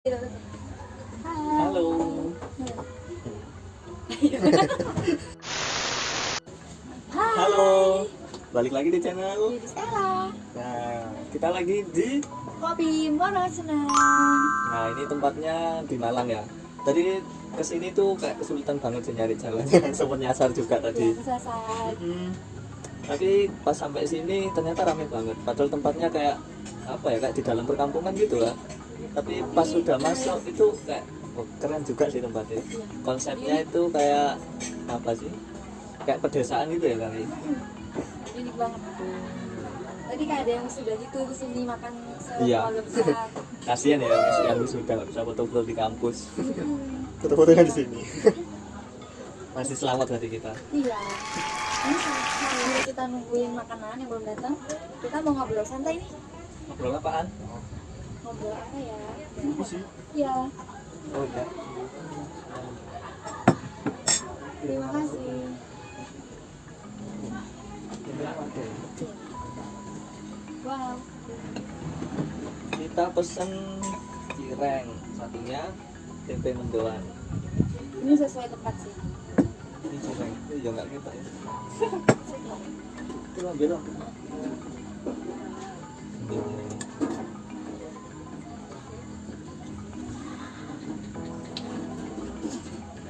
Halo. Halo. Balik lagi di channel Jadi Stella. Nah, kita lagi di Kopi Mono Senang. Nah, ini tempatnya di Malang ya. Tadi kesini tuh kayak kesulitan banget sih nyari jalannya. Sempat nyasar juga tadi. Kesasar. Tapi pas sampai sini ternyata rame banget. Padahal tempatnya kayak apa ya, kayak di dalam perkampungan gitu lah. Tapi pas sudah masuk itu kayak keren juga sih tempatnya. Konsepnya itu kayak apa sih? Kayak pedesaan gitu ya kali. Unik banget. Tadi kayak ada yang sudah gitu kesini makan Iya. sekeluarga besar. Kasian ya yang sudah nggak bisa foto-foto di kampus. Foto-fotonya di sini. Masih selamat berarti kita. Iya. Ini sambil kita nungguin makanan yang belum datang, kita mau ngobrol santai nih. Ngobrol apaan? Ngobrol apa ya? Ini sih. Iya. Oh iya. Terima kasih. Wow. Kita pesen cireng, satunya tempe mendoan. Ini sesuai tempat sih. Ini cireng, itu ya nggak kita ya. Itu ambil dong.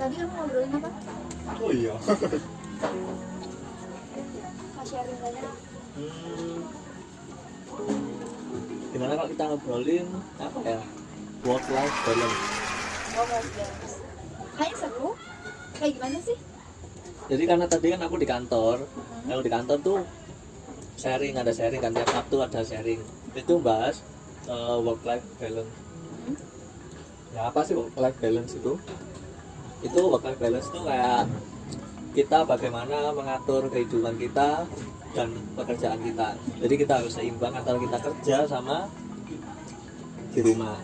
Tadi kamu ngobrolin apa? Oh iya. Sharing aja. Gimana kalau kita ngobrolin apa ya? Work life balance. Oh, guys. Kayaknya seru. Kayak gimana sih? Jadi karena tadi kan aku di kantor, kalau di kantor tuh sharing, ada sharing kan, tiap Sabtu ada sharing. Itu bahas work life balance. Ya apa sih work life balance itu? Itu work life balance tuh kayak kita bagaimana mengatur kehidupan kita dan pekerjaan kita. Jadi kita harus seimbang antara kita kerja sama di rumah.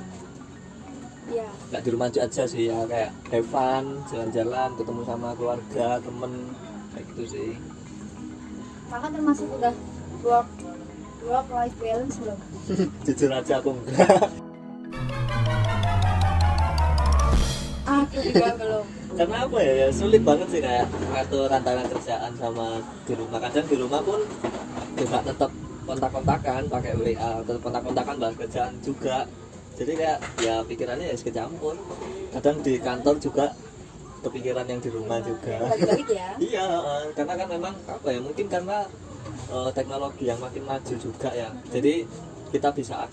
Iya. Nggak di rumah aja sih ya, kayak have fun, jalan-jalan, ketemu sama keluarga, temen, kayak gitu sih. Kakak termasuk udah work life balance belum? Jujur aja aku enggak. Aku juga belum. Karena apa ya, ya sulit banget sih kayak ngatur antara kerjaan sama di rumah. Kadang di rumah pun juga tetap kontak-kontakan pakai WA, tetap kontak-kontakan bahas kerjaan juga. Jadi kayak ya pikirannya ya kecampur. Kadang di kantor juga kepikiran yang di rumah juga. Balik-balik ya. Iya, karena kan memang apa ya, mungkin karena teknologi yang makin maju juga ya. Jadi kita bisa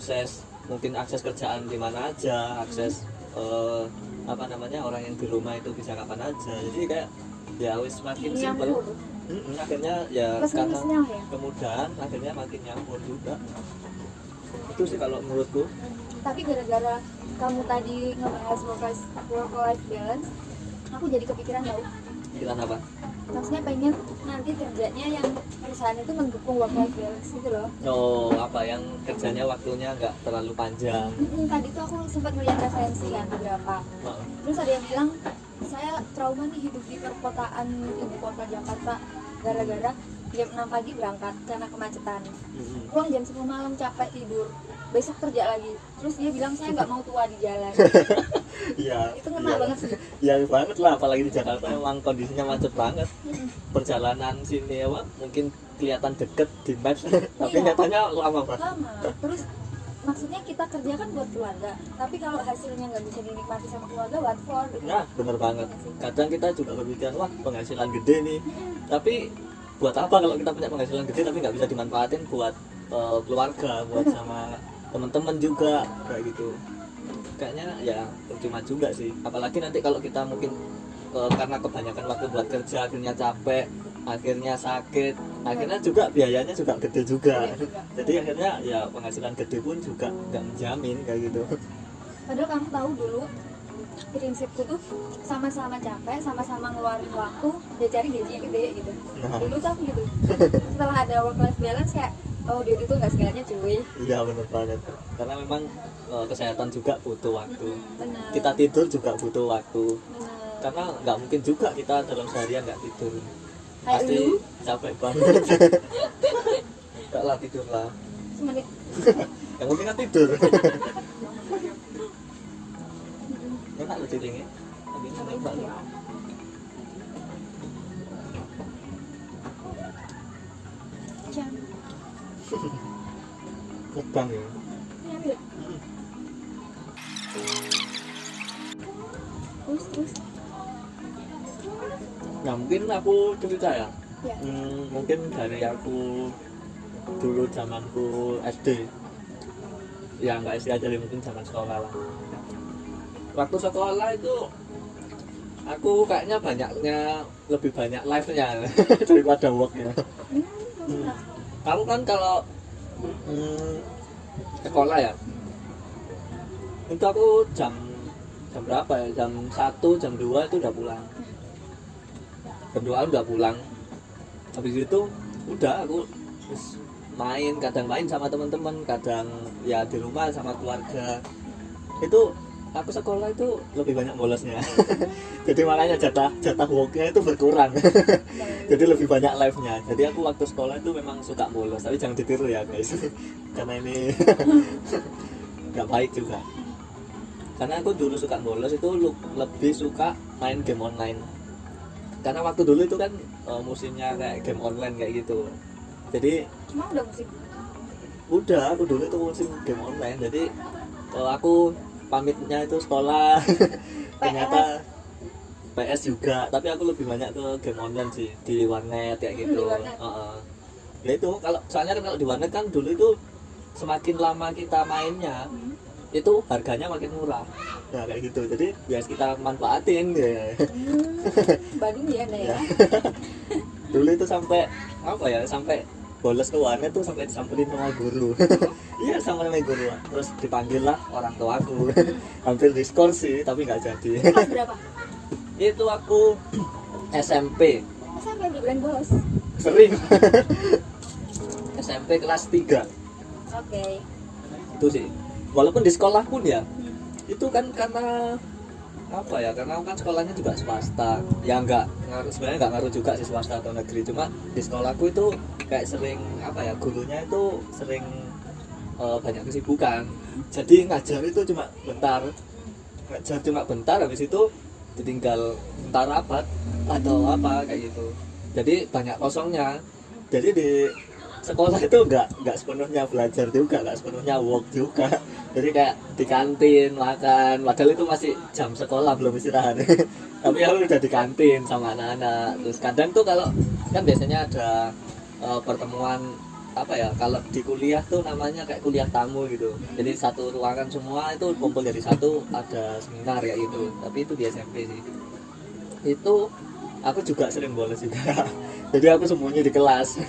mungkin akses kerjaan di mana aja, akses apa namanya, orang yang di rumah itu bisa kapan aja. Jadi kayak ya wis makin simpel. Akhirnya ya karena ya. kemudahan akhirnya makin nyampur juga. Itu sih kalau menurutku. Tapi gara-gara kamu tadi ngebahas work life balance, aku jadi kepikiran tau. Pikiran apa? Maksudnya pengen nanti kerjanya yang perusahaan itu mendukung work life balance gitu loh. Oh, apa yang kerjanya waktunya nggak terlalu panjang. Tadi tuh aku sempat melihat referensi kan beberapa. Terus ada yang bilang saya trauma nih hidup di perkotaan ibu kota Jakarta gara-gara jam 6 pagi berangkat karena kemacetan. Pulang jam 10 malam capek tidur. Besok kerja lagi. Terus dia bilang saya nggak mau tua di jalan. Iya. Itu ngena banget sih. Ya banget lah, apalagi di Jakarta memang kondisinya macet banget. Perjalanan sini ya, Wak, mungkin kelihatan deket di maps, tapi Iya. nyatanya lama banget. Lama. Terus maksudnya kita kerja kan buat keluarga. Tapi kalau hasilnya nggak bisa dinikmati sama keluarga, what for? Gitu. Nah, bener banget. Kadang kita juga berpikiran, wah penghasilan gede nih. Tapi buat apa kalau kita punya penghasilan gede tapi nggak bisa dimanfaatin buat keluarga, buat sama teman-teman juga, kayak gitu. Kayaknya ya percuma juga sih. Apalagi nanti kalau kita mungkin karena kebanyakan waktu buat kerja akhirnya capek, akhirnya sakit, akhirnya juga biayanya juga gede juga. Jadi akhirnya ya penghasilan gede pun juga nggak menjamin kayak gitu. Padahal kamu tahu dulu prinsipku tuh sama-sama capek, sama-sama ngeluarin waktu, dia cari gaji yang gede gitu. Dulu tuh aku gitu. Setelah ada work life balance kayak oh duit itu nggak segalanya cuy. Iya benar banget. Karena memang kesehatan juga butuh waktu. Benar. Kita tidur juga butuh waktu. Benar. Karena nggak mungkin juga kita dalam seharian nggak tidur. Kayak Pasti lu capek banget. Enggak lah, tidur lah. semenit. Yang penting kan tidur. enak loh cilingnya. Tapi Sama nyoba itu loh. ya. Jam. Mukbang ya. Ini ambil. Terus. Nah mungkin aku cerita ya. Ya. Mungkin dari aku dulu zamanku SD. Ya nggak SD aja, mungkin zaman sekolah lah. Waktu sekolah itu aku kayaknya lebih banyak live-nya daripada work-nya. Maksudnya. Kamu kan kalau sekolah ya, itu aku jam berapa ya? Jam 1, jam 2 itu udah pulang. Jam 2 udah pulang. Habis itu udah aku terus kadang main sama teman-teman, kadang ya di rumah sama keluarga. Itu aku sekolah itu lebih banyak bolosnya. Jadi makanya jatah worknya itu berkurang. Jadi lebih banyak live-nya. Jadi aku waktu sekolah itu memang suka bolos, tapi jangan ditiru ya guys. Karena ini nggak baik juga. Karena aku dulu suka bolos itu lebih suka main game online. Karena waktu dulu itu kan musimnya kayak game online kayak gitu. Jadi Cuma udah musik. aku dulu itu musim game online. Jadi aku pamitnya itu sekolah ternyata PS juga, tapi aku lebih banyak ke game online sih, di warnet kayak gitu. Di warnet. Ya itu soalnya kan kalau di warnet kan dulu itu semakin lama kita mainnya itu harganya makin murah. Nah kayak gitu, jadi ya kita manfaatin ya. Bandung ya Anda ya. Dulu itu sampai sampai bolos ke warnet tuh sampai disamperin sama guru. Iya sama guru, terus dipanggil lah orang tuaku. Hampir diskor sih tapi nggak jadi. Kelas berapa? Itu aku SMP Sampai dibilang bolos. sering. SMP kelas 3 Oke. itu sih, walaupun di sekolah pun ya itu kan karena karena kan sekolahnya juga swasta ya, sebenarnya nggak ngaruh juga sih swasta atau negeri, cuma di sekolahku itu kayak sering gurunya itu sering banyak kesibukan, jadi ngajar itu cuma bentar, habis itu ditinggal bentar rapat atau apa kayak gitu, jadi banyak kosongnya. Jadi di sekolah itu nggak sepenuhnya belajar juga, nggak sepenuhnya work juga, jadi kayak di kantin makan, padahal itu masih jam sekolah belum istirahat. Tapi aku udah di kantin sama anak-anak. Terus kadang tuh kalau kan biasanya ada pertemuan kalau di kuliah tuh namanya kayak kuliah tamu gitu, jadi satu ruangan semua itu kumpul jadi satu, ada seminar kayak gitu. Tapi itu di SMP sih, itu aku juga sering bolos juga. Jadi aku sembunyi di kelas.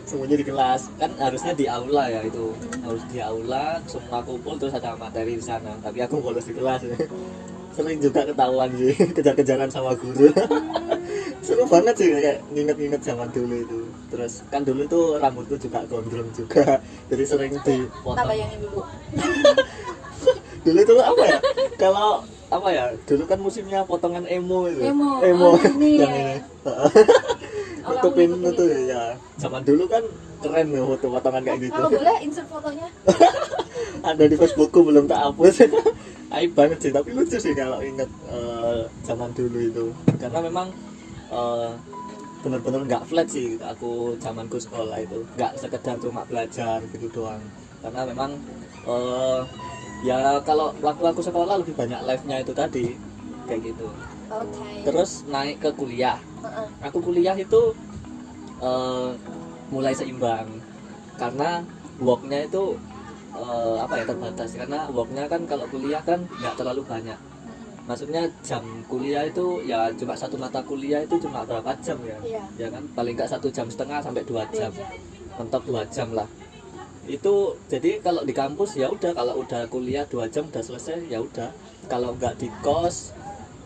Sembunyi di kelas, kan harusnya di aula ya, itu harus di aula semua kumpul terus ada materi di sana, tapi aku bolos di kelas. Sering juga ketahuan sih, kejar-kejaran sama guru. Seru banget sih kayak nginget-nginget zaman dulu itu. Terus kan dulu tuh rambutku juga gondrong juga, jadi sering Tak dipotong. bayangin dulu. Dulu itu kalau dulu kan musimnya potongan emo itu. Emo. Ini Yang ya. ini. Oh, Tutupin kamu ngikutin itu ya. Zaman dulu kan keren nih foto potongan kayak gitu. Kalau boleh insert fotonya. Ada di Facebookku belum tak hapus. Aib banget sih, tapi lucu sih kalau inget zaman dulu itu. Karena memang bener-bener nggak flat sih aku zamanku sekolah itu, nggak sekedar cuma belajar gitu doang. Karena memang ya kalau waktu aku sekolah lebih banyak live-nya itu tadi kayak gitu. Oke. Terus naik ke kuliah. Aku kuliah itu mulai seimbang karena worknya itu terbatas, karena worknya kan kalau kuliah kan nggak terlalu banyak. Maksudnya jam kuliah itu ya cuma satu mata kuliah itu cuma berapa jam ya? Iya. Ya kan paling nggak 1,5 jam sampai 2 jam, 2 jam. mentok 2 jam lah. Itu jadi kalau di kampus ya udah, kalau udah kuliah 2 jam udah selesai ya udah. Kalau nggak di kos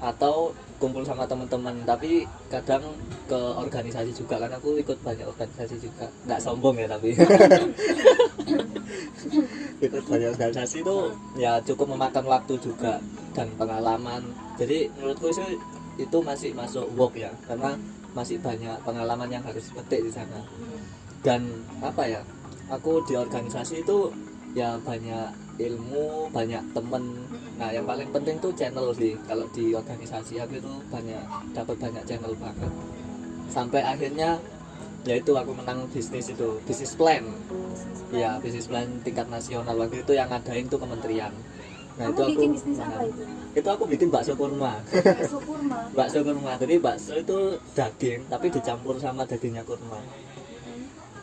atau kumpul sama teman-teman, tapi kadang ke organisasi juga kan, aku ikut banyak organisasi juga, nggak sombong ya tapi ikut banyak organisasi itu ya cukup memakan waktu juga dan pengalaman. Jadi menurutku sih itu masih masuk work ya, karena masih banyak pengalaman yang harus petik di sana. Dan aku di organisasi itu ya banyak ilmu, banyak temen. Nah yang paling penting tuh channel sih. Kalau di organisasi aku itu dapat banyak channel banget. Sampai akhirnya yaitu aku menang bisnis itu, bisnis plan. Ya bisnis plan tingkat nasional waktu itu yang ngadain tuh kementerian. Nah itu Kamu aku bikin bisnis apa itu? Itu aku bikin bakso kurma. Bakso kurma. Bakso kurma. Jadi bakso itu daging tapi dicampur sama dagingnya kurma.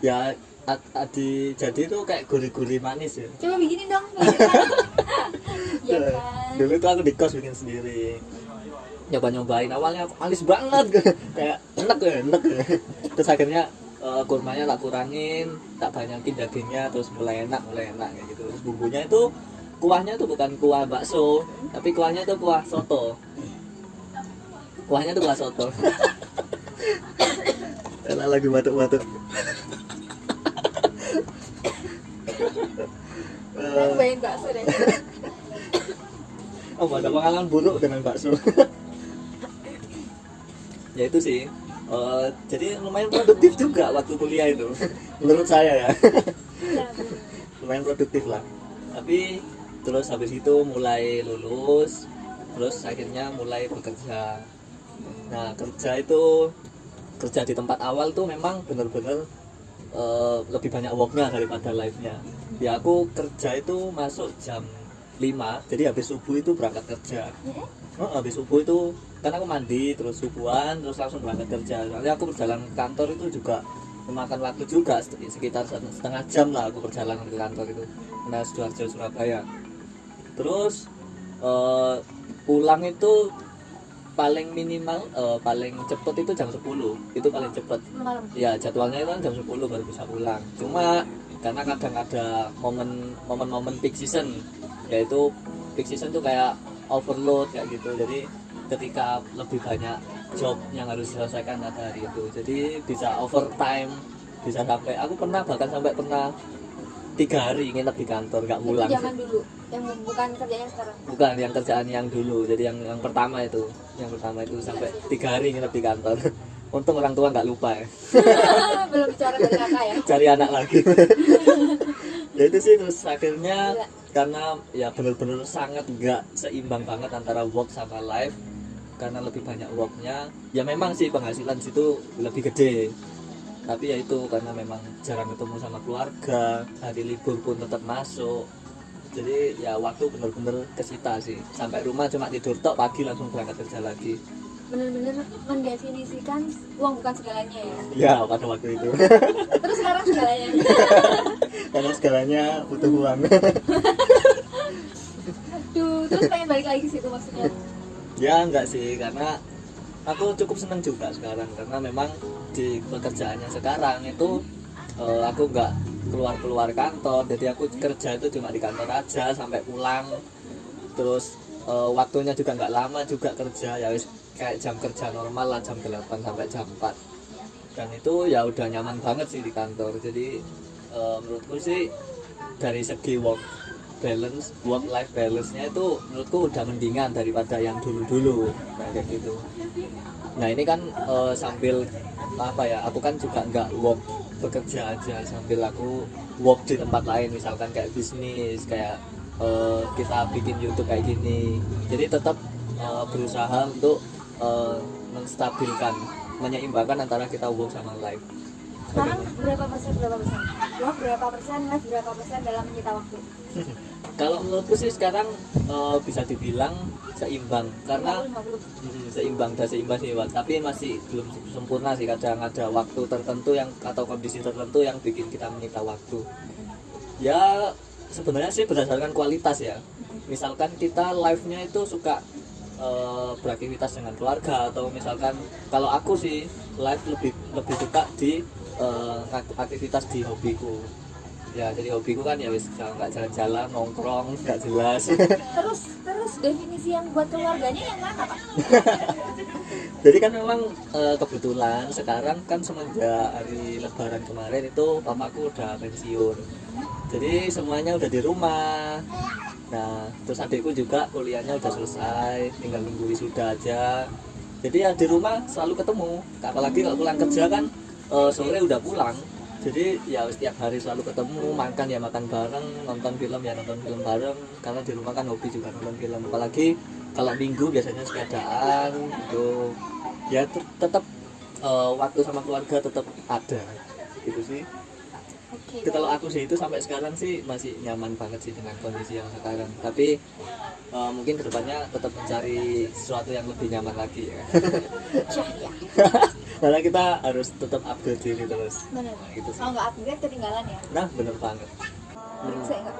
Ya jadi itu kayak gurih-gurih manis ya. Coba bikinin dong. Ya kan. Dulu itu aku di kos bikin sendiri. Nyobain awalnya manis banget kayak enak ya. Terus akhirnya kurmanya tak kurangin, tak banyakin dagingnya, terus mulai enak kayak gitu. Terus bumbunya itu kuahnya tuh bukan kuah bakso, tapi kuahnya tuh kuah soto. Kuahnya tuh kuah soto. Karena lagi batuk-batuk. Aku bayangin bakso deh. Oh, ada pengalaman buruk dengan bakso. Ya itu sih. Jadi lumayan produktif juga waktu kuliah itu. Menurut saya ya. Ya, Lumayan produktif lah. Tapi terus habis itu mulai lulus, terus akhirnya mulai bekerja. Nah kerja di tempat awal tuh memang bener-bener lebih banyak worknya daripada live-nya. Ya aku kerja itu masuk jam 5, jadi habis subuh itu berangkat kerja. Habis subuh itu kan aku mandi terus subuhan terus langsung berangkat kerja. Soalnya aku perjalanan ke kantor itu juga memakan waktu juga sekitar setengah jam lah aku perjalanan ke kantor itu. Nah Sidoarjo Surabaya. Terus pulang itu paling minimal paling cepet itu jam 10 itu paling cepet malam. ya jadwalnya itu kan jam 10 baru bisa pulang. Cuma karena kadang ada momen peak season, yaitu peak season tuh kayak overload kayak gitu, jadi ketika lebih banyak job yang harus diselesaikan pada hari itu, jadi bisa overtime, bisa sampai aku bahkan sampai pernah 3 hari nginep di kantor nggak pulang. Itu zaman dulu, yang bukan kerjanya sekarang. Bukan yang kerjaan yang dulu, jadi yang pertama itu sampai 3 hari nginep di kantor. Untung orang tua nggak lupa ya. Belum bicara dari kakak ya. Cari anak lagi. Ya itu sih, terus akhirnya Gila. karena ya benar-benar sangat nggak seimbang banget antara work sama life, karena lebih banyak worknya. Ya memang sih penghasilan situ lebih gede, tapi ya itu karena memang jarang ketemu sama keluarga, hari libur pun tetap masuk, jadi ya waktu bener-bener kesita sih. Sampai rumah cuma tidur tok, pagi langsung berangkat kerja lagi. Bener-bener mendefinisikan uang bukan segalanya ya. Ya pada waktu itu. Terus sekarang segalanya. Karena segalanya butuh uang. Duh, terus pengen balik lagi ke situ maksudnya. Ya enggak sih, karena aku cukup seneng juga sekarang, karena memang di pekerjaannya sekarang itu aku nggak keluar kantor, jadi aku kerja itu cuma di kantor aja sampai pulang. Terus waktunya juga nggak lama juga kerja, ya wis kayak jam kerja normal lah, jam 8 sampai jam 4. Dan itu ya udah nyaman banget sih di kantor. Jadi menurutku sih dari segi work life balance-nya itu menurutku udah mendingan daripada yang dulu-dulu kayak gitu. Nah ini kan sambil apa ya, aku kan juga nggak work bekerja aja, sambil aku work di tempat lain, misalkan kayak bisnis, kayak kita bikin YouTube kayak gini. Jadi tetap berusaha untuk menstabilkan, menyeimbangkan antara kita work sama life. Sekarang berapa persen? Work berapa persen, life berapa persen dalam menyita waktu? Kalau menurutku sih sekarang bisa dibilang seimbang, karena 50-50. seimbang sih Wak. Tapi masih belum sempurna sih, kadang ada waktu tertentu yang atau kondisi tertentu yang bikin kita menyita waktu. Ya sebenarnya sih berdasarkan kualitas ya. Misalkan kita live-nya itu suka beraktivitas dengan keluarga, atau misalkan kalau aku sih live lebih suka di aktivitas di hobiku. Ya jadi hobiku kan ya wis nggak jalan-jalan, nongkrong nggak jelas. Terus definisi yang buat keluarganya yang mana, Pak? Jadi kan memang kebetulan sekarang kan semenjak hari Lebaran kemarin itu papaku udah pensiun, jadi semuanya udah di rumah. Nah terus adikku juga kuliahnya udah selesai, tinggal nunggu wisuda aja. Jadi ya di rumah selalu ketemu, apalagi kalau pulang kerja kan sore udah pulang. Jadi ya setiap hari selalu ketemu, makan ya makan bareng, nonton film ya nonton film bareng, karena di rumah kan hobi juga nonton film. Apalagi kalau minggu biasanya sepedaan gitu ya, tetap waktu sama keluarga tetap ada gitu sih. Oke. Itu kalau aku sih itu sampai sekarang sih masih nyaman banget sih dengan kondisi yang sekarang, tapi mungkin kedepannya tetap mencari sesuatu yang lebih nyaman lagi ya. Cahya. Karena kita harus tetap upgrade diri terus. Benar. Nah, gitu sih. Kalau nggak upgrade ketinggalan ya. Nah bener banget. Saya nggak.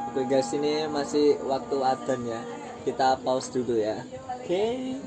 Oke guys, ini masih waktu adzan ya, kita pause dulu ya. Oke.